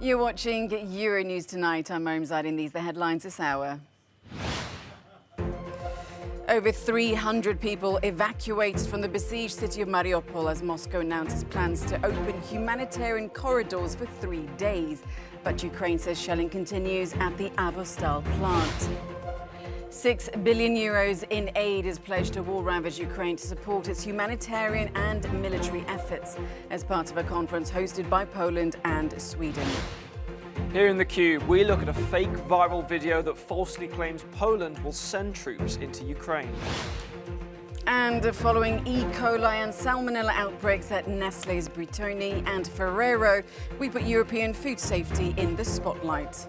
You're watching Euronews Tonight. I'm Misleading. These are the headlines this hour. Over 300 people evacuated from the besieged city of Mariupol as Moscow announces plans to open humanitarian corridors for 3 days. But Ukraine says shelling continues at the Azov plant. 6 billion euros in aid is pledged to war-ravaged Ukraine to support its humanitarian and military efforts as part of a conference hosted by Poland and Sweden. Here in theCUBE, we look at a fake viral video that falsely claims Poland will send troops into Ukraine. And following E. coli and salmonella outbreaks at Nestlé's Buitoni and Ferrero, we put European food safety in the spotlight.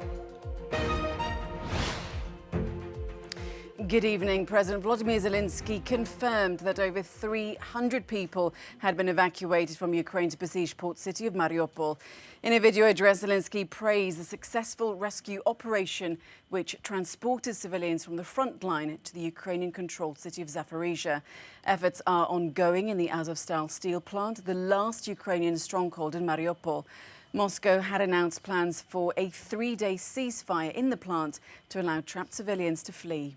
Good evening. President Volodymyr Zelensky confirmed that over 300 people had been evacuated from Ukraine's besieged port city of Mariupol. In a video address, Zelensky praised the successful rescue operation which transported civilians from the front line to the Ukrainian-controlled city of Zaporizhia. Efforts are ongoing in the Azov steel plant, the last Ukrainian stronghold in Mariupol. Moscow had announced plans for a 3-day ceasefire in the plant to allow trapped civilians to flee.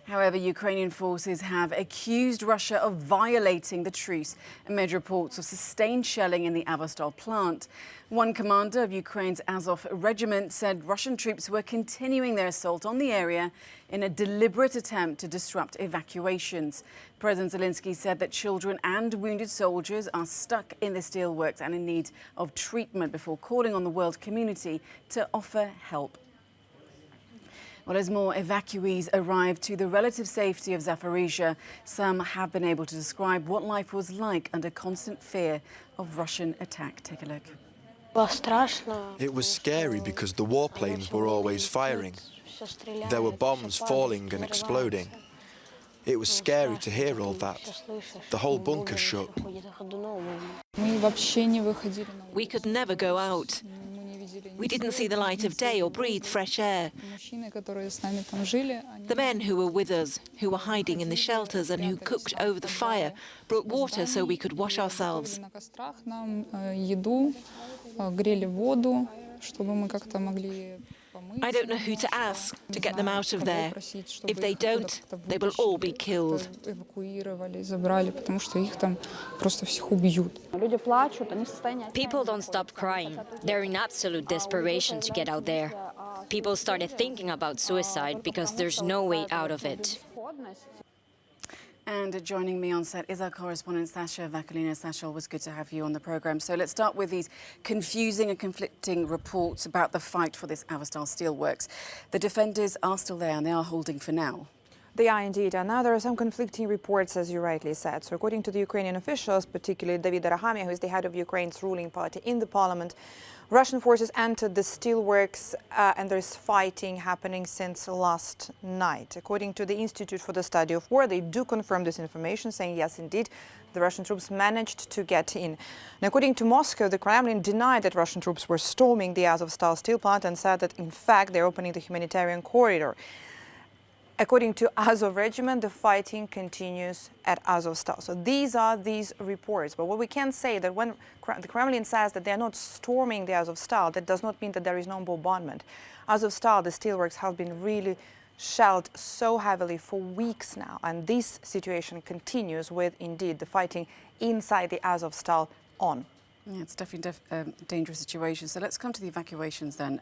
However, Ukrainian forces have accused Russia of violating the truce amid reports of sustained shelling in the Azov plant. One commander of Ukraine's Azov regiment said Russian troops were continuing their assault on the area in a deliberate attempt to disrupt evacuations. President Zelensky said that children and wounded soldiers are stuck in the steelworks and in need of treatment before calling on the world community to offer help. Well, as more evacuees arrive to the relative safety of Zaporizhia, some have been able to describe what life was like under constant fear of Russian attack. Take a look. It was scary because the warplanes were always firing. There were bombs falling and exploding. It was scary to hear all that. The whole bunker shook. We could never go out. We didn't see the light of day or breathe fresh air. The men who were with us, who were hiding in the shelters and who cooked over the fire, brought water so we could wash ourselves. I don't know who to ask to get them out of there. If they don't, they will all be killed. People don't stop crying. They're in absolute desperation to get out there. People started thinking about suicide because there's no way out of it. And joining me on set is our correspondent, Sasha Vakulina. Sasha, always good to have you on the programme. So let's start with these confusing and conflicting reports about the fight for this Azov steelworks. The defenders are still there and they are holding for now. They are indeed, and now there are some conflicting reports, as you rightly said. So according to the Ukrainian officials, particularly David Arahamia, who is the head of Ukraine's ruling party in the parliament, Russian forces entered the steelworks and there's fighting happening since last night. According to the Institute for the Study of War, they do confirm this information, saying yes, indeed, the Russian troops managed to get in. And according to Moscow, the Kremlin denied that Russian troops were storming the Azov steel plant and said that, in fact, they're opening the humanitarian corridor. According to Azov regiment, the fighting continues at Azov. So these are these reports. But what we can say that when the Kremlin says that they're not storming the Azov, that does not mean that there is no bombardment. Azov, the steelworks, have been really shelled so heavily for weeks now. And this situation continues with, indeed, the fighting inside the Azov on. Yeah, it's definitely a dangerous situation. So let's come to the evacuations then.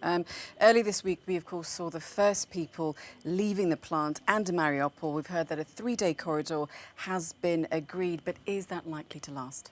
Early this week, we, of course, saw the first people leaving the plant and Mariupol. We've heard that a 3-day corridor has been agreed, but is that likely to last?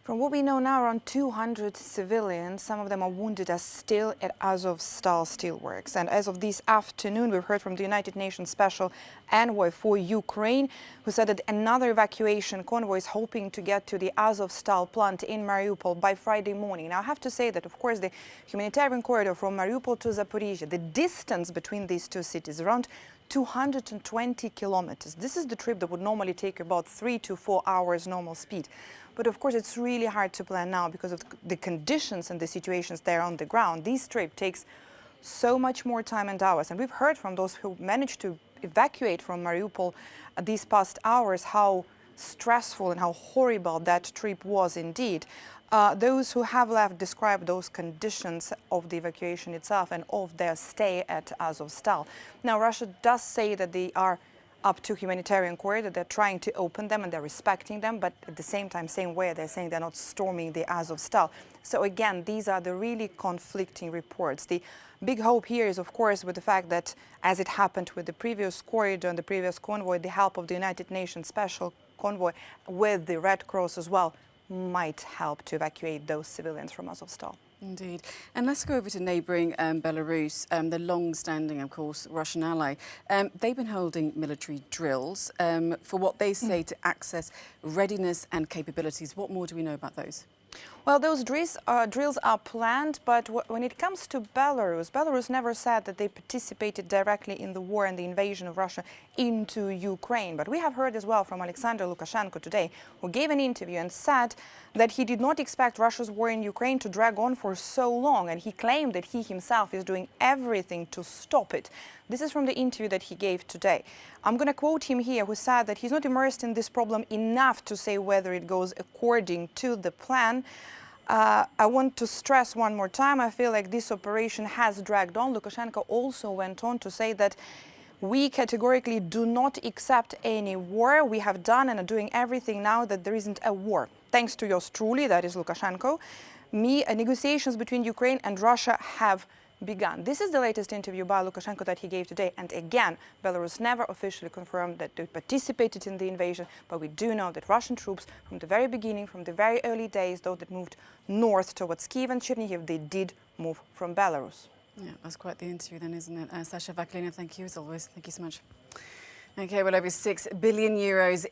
From what we know now, around 200 civilians, some of them are wounded, are still at Azov steelworks. And as of this afternoon, we've heard from the United Nations Special Envoy for Ukraine, who said that another evacuation convoy is hoping to get to the Azov plant in Mariupol by Friday morning. Now, I have to say that, of course, the humanitarian corridor from Mariupol to Zaporizhia, the distance between these two cities, around 220 kilometers. This is the trip that would normally take about 3 to 4 hours normal speed. But of course, it's really hard to plan now because of the conditions and the situations there on the ground. This trip takes so much more time and hours. And we've heard from those who managed to evacuate from Mariupol these past hours how stressful and how horrible that trip was indeed. Those who have left describe those conditions of the evacuation itself and of their stay at Azovstal. Now, Russia does say that they are up to humanitarian corridor, they're trying to open them and they're respecting them, but at the same time, same way, they're saying they're not storming the Azovstal. So again, these are the really conflicting reports. The big hope here is, of course, with the fact that, as it happened with the previous corridor and the previous convoy, the help of the United Nations Special Convoy with the Red Cross as well might help to evacuate those civilians from Azovstal. Indeed. And let's go over to neighbouring Belarus, the long-standing, of course, Russian ally. They've been holding military drills for what they say to access readiness and capabilities. What more do we know about those? Well, those drills are planned, but when it comes to Belarus never said that they participated directly in the war and the invasion of Russia into Ukraine. But we have heard as well from Alexander Lukashenko today, who gave an interview and said that he did not expect Russia's war in Ukraine to drag on for so long, and he claimed that he himself is doing everything to stop it. This is from the interview that he gave today. I'm going to quote him here, who said that he's not immersed in this problem enough to say whether it goes according to the plan. I want to stress one more time, I feel like this operation has dragged on. Lukashenko also went on to say that we categorically do not accept any war. We have done and are doing everything now that there isn't a war. Thanks to yours truly, that is Lukashenko, negotiations between Ukraine and Russia have begun. This is the latest interview by Lukashenko that he gave today. And again, Belarus never officially confirmed that they participated in the invasion, but we do know that Russian troops from the very beginning, from the very early days, those that moved north towards Kyiv and Chernihiv, they did move from Belarus. Yeah, that's quite the interview then, isn't it? Sasha Vaklina, thank you as always. Thank you so much. OK, well, over €6 billion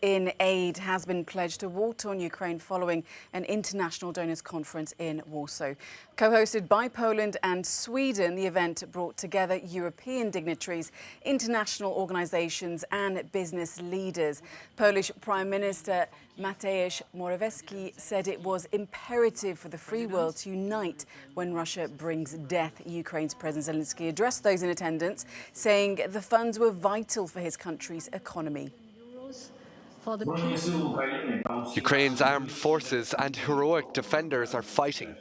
in aid has been pledged to war-torn Ukraine following an international donors conference in Warsaw. Co-hosted by Poland and Sweden, the event brought together European dignitaries, international organisations and business leaders. Polish Prime Minister Mateusz Morawiecki said it was imperative for the free world to unite when Russia brings death. Ukraine's President Zelensky addressed those in attendance, saying the funds were vital for his country's economy. Ukraine's armed forces and heroic defenders are fighting.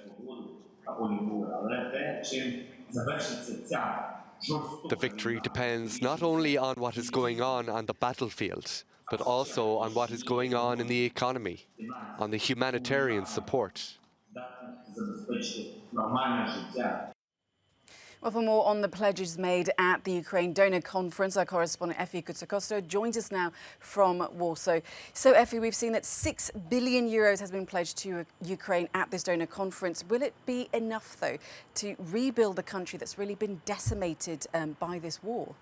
The victory depends not only on what is going on the battlefield, but also on what is going on in the economy, on the humanitarian support. Well, for more on the pledges made at the Ukraine Donor Conference, our correspondent Effie Kutsakosto joins us now from Warsaw. So, Effie, we've seen that €6 billion has been pledged to Ukraine at this donor conference. Will it be enough, though, to rebuild a country that's really been decimated by this war?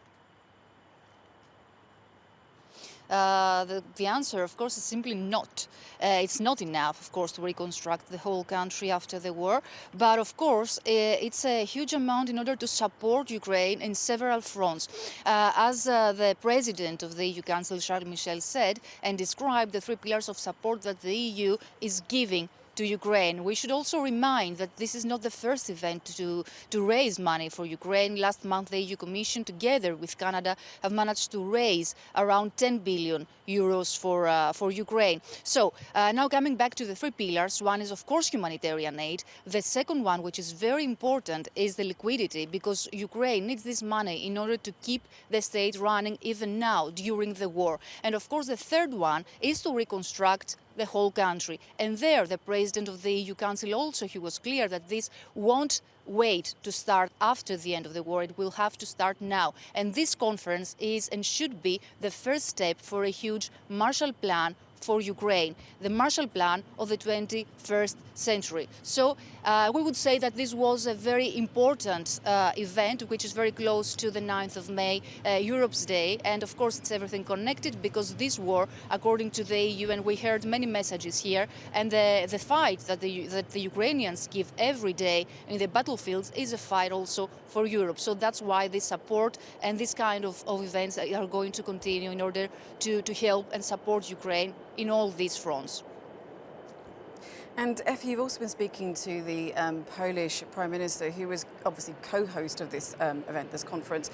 The answer, of course, is simply not. It's not enough, of course, to reconstruct the whole country after the war. But, of course, it's a huge amount in order to support Ukraine in several fronts. As the president of the EU Council, Charles Michel, said and described the three pillars of support that the EU is giving to Ukraine. We should also remind that this is not the first event to raise money for Ukraine. Last month, the EU Commission, together with Canada, have managed to raise around €10 billion for Ukraine. So now coming back to the three pillars, one is, of course, humanitarian aid. The second one, which is very important, is the liquidity, because Ukraine needs this money in order to keep the state running even now during the war. And, of course, the third one is to reconstruct the whole country. And there, the president of the EU Council also, he was clear that this won't wait to start after the end of the war. It will have to start now. And this conference is and should be the first step for a huge Marshall Plan for Ukraine, the Marshall Plan of the 21st century. So we would say that this was a very important event, which is very close to the 9th of May, Europe's Day. And of course, it's everything connected, because this war, according to the EU, and we heard many messages here, and the fight that the Ukrainians give every day in the battlefields is a fight also for Europe. So that's why this support and this kind of events are going to continue in order to help and support Ukraine in all these fronts. And Effie, you've also been speaking to the Polish Prime Minister, who was obviously co-host of this event, this conference.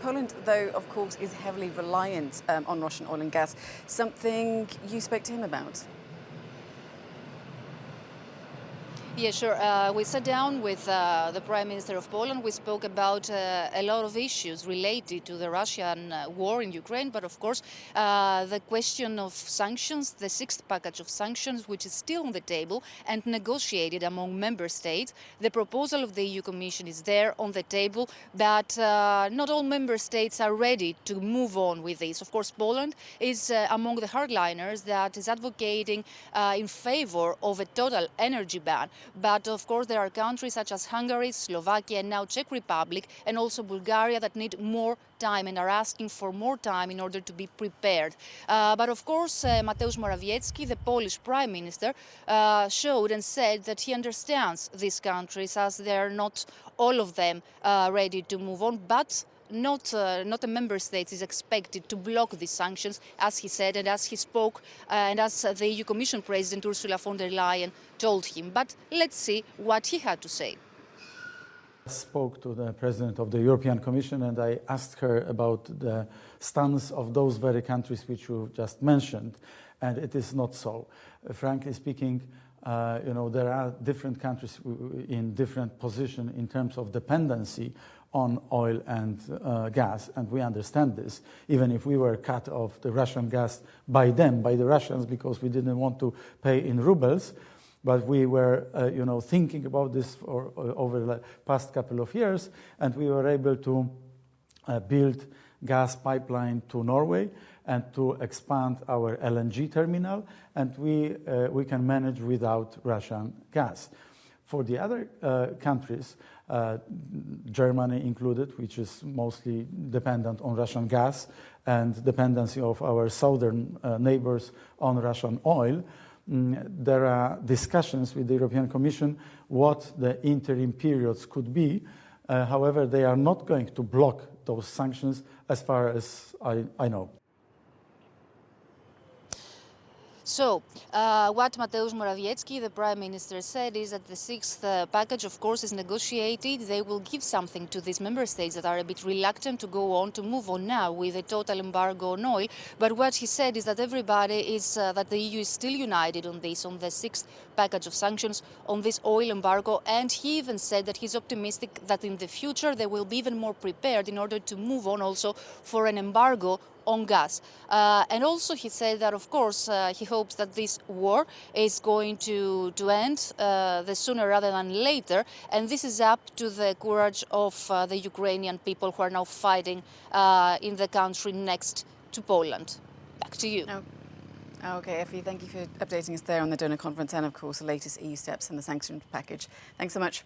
Poland, though, of course, is heavily reliant on Russian oil and gas. Something you spoke to him about? Yeah, sure. We sat down with the Prime Minister of Poland. We spoke about a lot of issues related to the Russian war in Ukraine, but of course the question of sanctions, the sixth package of sanctions, which is still on the table and negotiated among member states. The proposal of the EU Commission is there on the table, but not all member states are ready to move on with this. Of course, Poland is among the hardliners that is advocating in favor of a total energy ban. But of course, there are countries such as Hungary, Slovakia, and now Czech Republic, and also Bulgaria that need more time and are asking for more time in order to be prepared. But of course, Mateusz Morawiecki, the Polish Prime Minister, showed and said that he understands these countries as they are not all of them ready to move on, but not a member state is expected to block these sanctions, as he said, and as he spoke, and as the EU Commission President Ursula von der Leyen told him. But let's see what he had to say. I spoke to the President of the European Commission and I asked her about the stance of those very countries which you just mentioned, and it is not so. Frankly speaking, there are different countries in different positions in terms of dependency on oil and gas, and we understand this, even if we were cut off the Russian gas by the Russians, because we didn't want to pay in rubles. But we were, thinking about this over the past couple of years, and we were able to build gas pipeline to Norway and to expand our LNG terminal, and we can manage without Russian gas. For the other countries, Germany included, which is mostly dependent on Russian gas, and dependency of our southern neighbors on Russian oil, there are discussions with the European Commission what the interim periods could be. However, they are not going to block those sanctions as far as I know. So, what Mateusz Morawiecki, the Prime Minister, said is that the sixth package, of course, is negotiated. They will give something to these member states that are a bit reluctant to go on, to move on now with a total embargo on oil. But what he said is that everybody is, that the EU is still united on this, on the sixth package of sanctions, on this oil embargo. And he even said that he's optimistic that in the future they will be even more prepared in order to move on also for an embargo on gas. And also he said that, of course, he hopes that this war is going to end the sooner rather than later. And this is up to the courage of the Ukrainian people who are now fighting in the country next to Poland. Back to you. Okay, Effie, thank you for updating us there on the donor conference and, of course, the latest EU steps in the sanctions package. Thanks so much.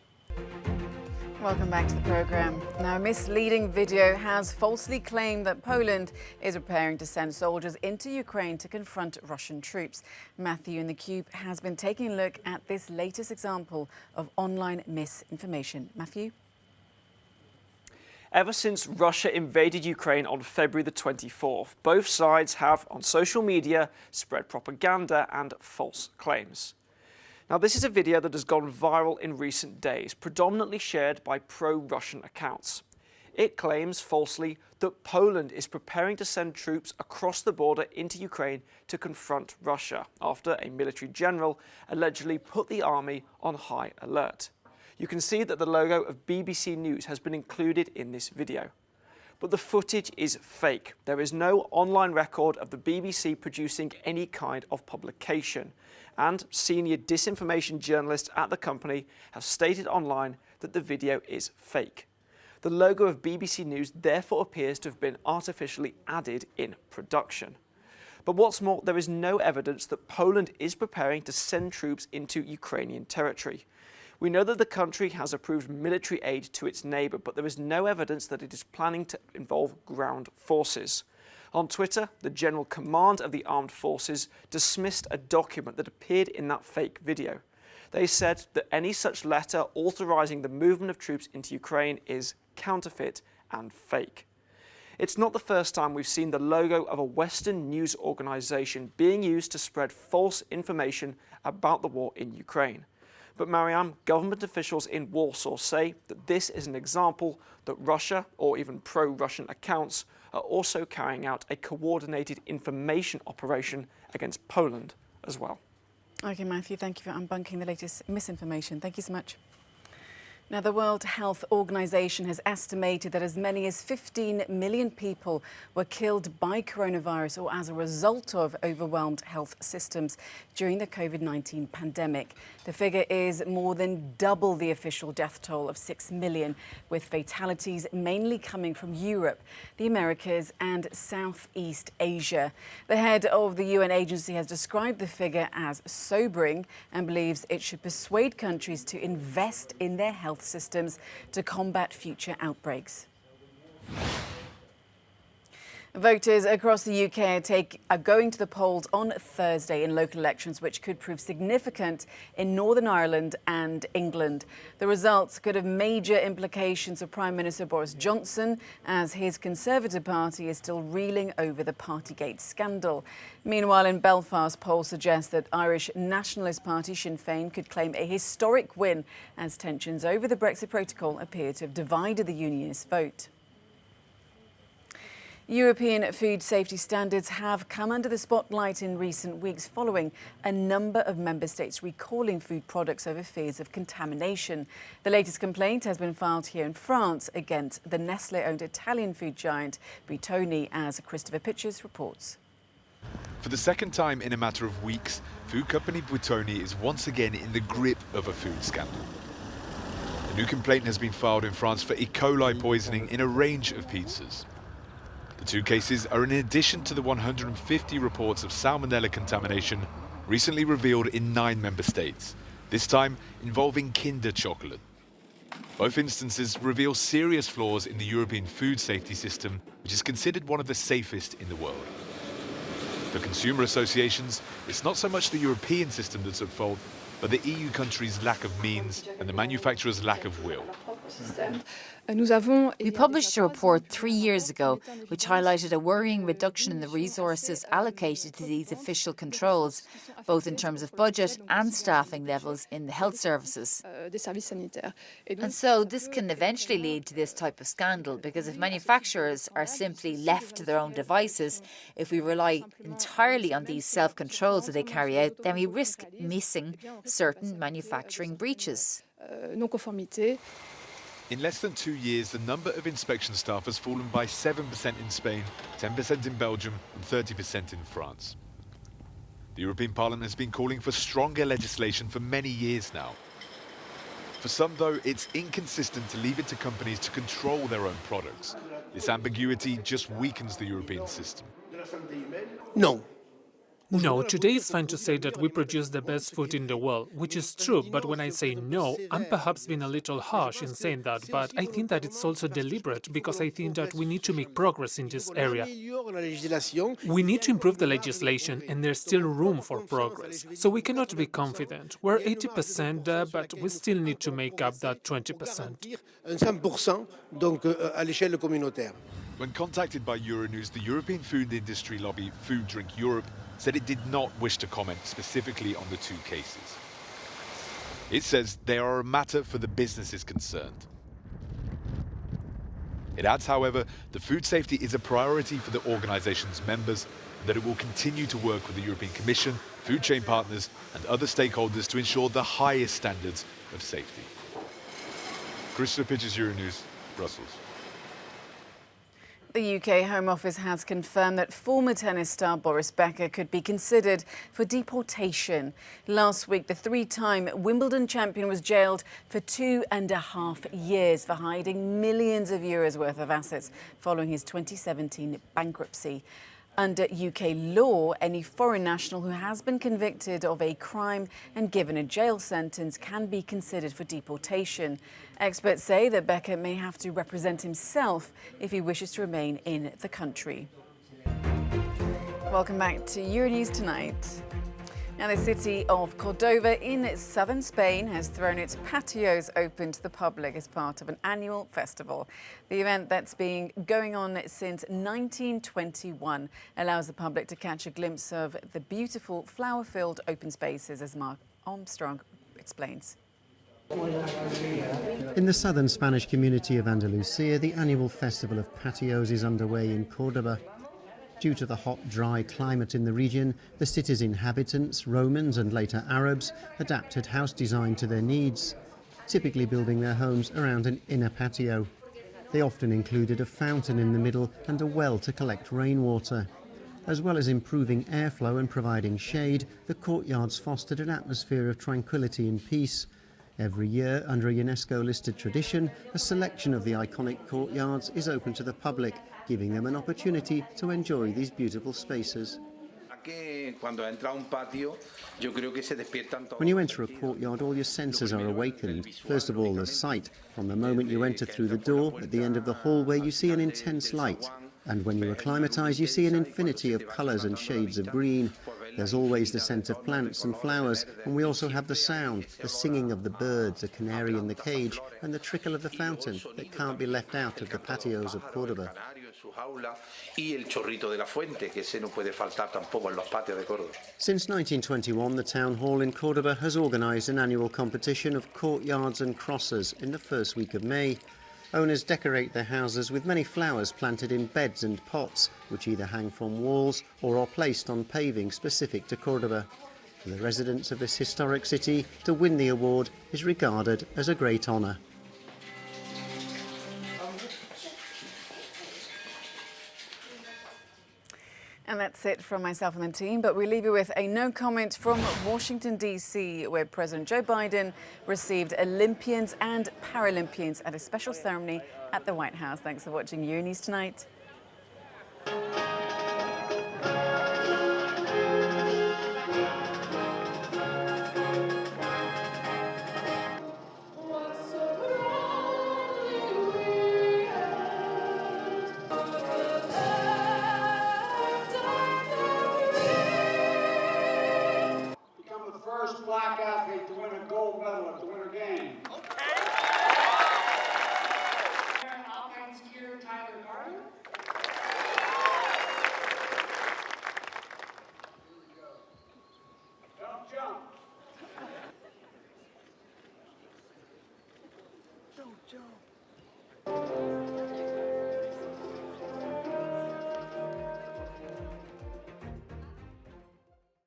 Welcome back to the programme. Now, a misleading video has falsely claimed that Poland is preparing to send soldiers into Ukraine to confront Russian troops. Matthew in the Cube has been taking a look at this latest example of online misinformation. Matthew? Ever since Russia invaded Ukraine on February the 24th, both sides have, on social media, spread propaganda and false claims. Now, this is a video that has gone viral in recent days, predominantly shared by pro-Russian accounts. It claims falsely that Poland is preparing to send troops across the border into Ukraine to confront Russia after a military general allegedly put the army on high alert. You can see that the logo of BBC News has been included in this video. But the footage is fake. There is no online record of the BBC producing any kind of publication. And senior disinformation journalists at the company have stated online that the video is fake. The logo of BBC News therefore appears to have been artificially added in production. But what's more, there is no evidence that Poland is preparing to send troops into Ukrainian territory. We know that the country has approved military aid to its neighbour, but there is no evidence that it is planning to involve ground forces. On Twitter, the General Command of the Armed Forces dismissed a document that appeared in that fake video. They said that any such letter authorising the movement of troops into Ukraine is counterfeit and fake. It's not the first time we've seen the logo of a Western news organisation being used to spread false information about the war in Ukraine. But Mariam, government officials in Warsaw say that this is an example that Russia, or even pro-Russian accounts, are also carrying out a coordinated information operation against Poland as well. OK, Matthew, thank you for unbunking the latest misinformation. Thank you so much. Now, the World Health Organization has estimated that as many as 15 million people were killed by coronavirus or as a result of overwhelmed health systems during the COVID-19 pandemic. The figure is more than double the official death toll of 6 million, with fatalities mainly coming from Europe, the Americas and Southeast Asia. The head of the UN agency has described the figure as sobering and believes it should persuade countries to invest in their health systems to combat future outbreaks. Voters across the UK are going to the polls on Thursday in local elections, which could prove significant in Northern Ireland and England. The results could have major implications for Prime Minister Boris Johnson, as his Conservative Party is still reeling over the Partygate scandal. Meanwhile, in Belfast, polls suggest that Irish Nationalist Party Sinn Féin could claim a historic win, as tensions over the Brexit protocol appear to have divided the Unionist vote. European food safety standards have come under the spotlight in recent weeks following a number of member states recalling food products over fears of contamination. The latest complaint has been filed here in France against the Nestlé-owned Italian food giant Buitoni, as Christopher Pitchers reports. For the second time in a matter of weeks, food company Buitoni is once again in the grip of a food scandal. A new complaint has been filed in France for E. coli poisoning in a range of pizzas. The two cases are in addition to the 150 reports of salmonella contamination recently revealed in 9 member states, this time involving Kinder chocolate. Both instances reveal serious flaws in the European food safety system, which is considered one of the safest in the world. For consumer associations, it's not so much the European system that's at fault, but the EU countries' lack of means and the manufacturers' lack of will. We published a report 3 years ago which highlighted a worrying reduction in the resources allocated to these official controls, both in terms of budget and staffing levels in the health services. And so this can eventually lead to this type of scandal, because if manufacturers are simply left to their own devices, if we rely entirely on these self-controls that they carry out, then we risk missing certain manufacturing breaches. In less than 2 years, the number of inspection staff has fallen by 7% in Spain, 10% in Belgium and 30% in France. The European Parliament has been calling for stronger legislation for many years now. For some, though, it's inconsistent to leave it to companies to control their own products. This ambiguity just weakens the European system. No, today it's fine to say that we produce the best food in the world, which is true, but when I say no, I'm perhaps being a little harsh in saying that, but I think that it's also deliberate, because I think that we need to make progress in this area. We need to improve the legislation, and there's still room for progress. So we cannot be confident. We're 80% there, but we still need to make up that 20%. When contacted by Euronews, the European food industry lobby Food Drink Europe said it did not wish to comment specifically on the two cases. It says they are a matter for the businesses concerned. It adds, however, that food safety is a priority for the organisation's members and that it will continue to work with the European Commission, food chain partners and other stakeholders to ensure the highest standards of safety. Christopher Pitchers, Euronews, Brussels. The UK Home Office has confirmed that former tennis star Boris Becker could be considered for deportation. Last week, the 3-time Wimbledon champion was jailed for 2.5 years for hiding millions of euros worth of assets following his 2017 bankruptcy. Under UK law, any foreign national who has been convicted of a crime and given a jail sentence can be considered for deportation. Experts say that Becker may have to represent himself if he wishes to remain in the country. Welcome back to Euronews Tonight. Now, the city of Cordova in southern Spain has thrown its patios open to the public as part of an annual festival. The event that's been going on since 1921 allows the public to catch a glimpse of the beautiful flower-filled open spaces, as Mark Armstrong explains. In the southern Spanish community of Andalusia, the annual festival of patios is underway in Córdoba. Due to the hot, dry climate in the region, the city's inhabitants, Romans and later Arabs, adapted house design to their needs, typically building their homes around an inner patio. They often included a fountain in the middle and a well to collect rainwater. As well as improving airflow and providing shade, the courtyards fostered an atmosphere of tranquility and peace. Every year, under a UNESCO-listed tradition, a selection of the iconic courtyards is open to the public, giving them an opportunity to enjoy these beautiful spaces. When you enter a courtyard, all your senses are awakened. First of all, the sight. From the moment you enter through the door, at the end of the hallway, you see an intense light. And when you acclimatise, you see an infinity of colours and shades of green. There's always the scent of plants and flowers, and we also have the sound, the singing of the birds, a canary in the cage, and the trickle of the fountain that can't be left out of the patios of Córdoba. Since 1921, the town hall in Córdoba has organised an annual competition of courtyards and crosses in the first week of May. Owners decorate their houses with many flowers planted in beds and pots, which either hang from walls or are placed on paving specific to Córdoba. For the residents of this historic city, to win the award is regarded as a great honour. And that's it from myself and the team, but we leave you with a no comment from Washington, D.C., where President Joe Biden received Olympians and Paralympians at a special ceremony at the White House. Thanks for watching Euronews Tonight. First black athlete to win a gold medal at the Winter Games. Okay. Alpine skier Tyler Gardner. Here we go. Jump, jump. Don't jump.